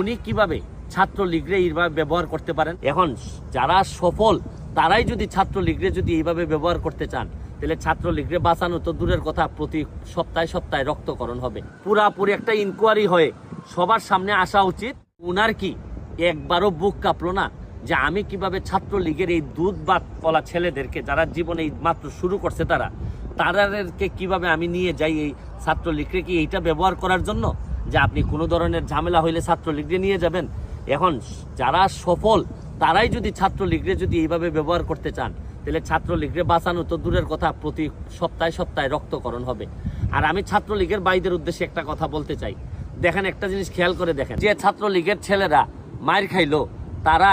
উনি কিভাবে ছাত্রলীগরে এইভাবে ব্যবহার করতে পারেন? এখন যারা সফল তারাই যদি ছাত্রলীগরে যদি এইভাবে ব্যবহার করতে চান, তাহলে ছাত্রলীগরে বাঁচানো তো দূরের কথা, প্রতি সপ্তাহে সপ্তাহে রক্তকরণ হবে। পুরাপুরি একটা ইনকোয়ারি হয়ে সবার সামনে আসা উচিত। উনার কি একবারও বুক কাঁপলো না যে আমি কিভাবে ছাত্রলীগের এই দুধ ভাত কলা ছেলেদেরকে, যারা জীবনে মাত্র শুরু করছে, তাদেরকে কিভাবে আমি নিয়ে যাই এই ছাত্রলীগকে কি এইটা ব্যবহার করার জন্য, যে আপনি কোনো ধরনের ঝামেলা হইলে ছাত্রলীগরে নিয়ে যাবেন? এখন যারা সফল তারাই যদি ছাত্রলীগরে যদি এইভাবে ব্যবহার করতে চান, তাহলে ছাত্রলীগরে বাঁচানো তো দূরের কথা, প্রতি সপ্তাহে সপ্তাহে রক্তকরণ হবে। আর আমি ছাত্রলীগের ভাইদের উদ্দেশ্যে একটা কথা বলতে চাই। দেখেন, একটা জিনিস খেয়াল করে দেখেন, যে ছাত্রলীগের ছেলেরা মার খাইলো, তারা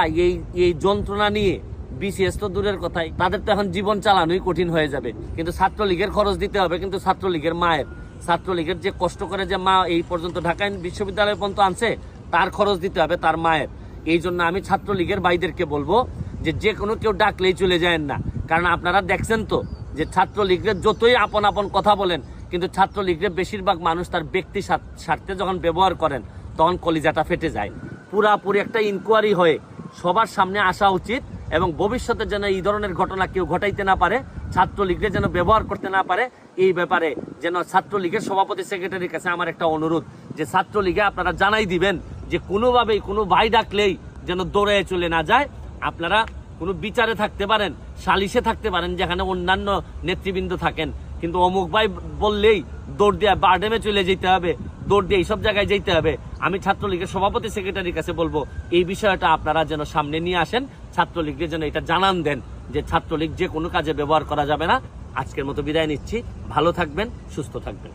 এই যন্ত্রণা নিয়ে বিসিএস তো দূরের কথাই, তাদের তো এখন জীবন চালানোই কঠিন হয়ে যাবে। কিন্তু ছাত্রলীগের খরচ দিতে হবে, কিন্তু ছাত্রলীগের মায়ের, ছাত্রলীগের যে কষ্ট করে যে মা এই পর্যন্ত ঢাকা বিশ্ববিদ্যালয় পর্যন্ত আনছে, তার খরচ দিতে হবে তার মায়ের। এই জন্য আমি ছাত্রলীগের ভাইদেরকে বলবো যে কোনো কেউ ডাকলেই চলে যায় না। কারণ আপনারা দেখছেন তো যে ছাত্রলীগের যতই আপন আপন কথা বলেন, কিন্তু ছাত্রলীগের বেশিরভাগ মানুষ তার ব্যক্তি স্বার্থে যখন ব্যবহার করেন, তখন কলিজাটা ফেটে যায়। পুরাপুরি একটা ইনকোয়ারি হয়ে সবার সামনে আসা উচিত, এবং ভবিষ্যতে যেন এই ধরনের ঘটনা কেউ ঘটাইতে না পারে, ছাত্রলীগের যেন ব্যবহার করতে না পারে। এই ব্যাপারে যেন ছাত্রলীগের সভাপতি সেক্রেটারির কাছে আমার একটা অনুরোধ, যে ছাত্রলীগে আপনারা জানাই দিবেন যে কোনোভাবেই কোনো ভাই ডাকলেই যেন দৌড়ে চলে না যায়। আপনারা কোনো বিচারে থাকতে পারেন, সালিশে থাকতে পারেন, যেখানে অন্যান্য নেতৃবৃন্দ থাকেন, কিন্তু অমুক ভাই বললেই দৌড় দিয়ে বারডেমে চলে যেতে হবে, দৌড় দিয়ে এইসব জায়গায় যেতে হবে। আমি ছাত্রলীগের সভাপতি সেক্রেটারির কাছে বলবো, এই বিষয়টা আপনারা যেন সামনে নিয়ে আসেন, ছাত্রলীগকে যেন এটা জানান দেন যে ছাত্রলীগ যে কোনো কাজে ব্যবহার করা যাবে না। আজকের মতো বিদায় নিচ্ছি। ভালো থাকবেন, সুস্থ থাকবেন।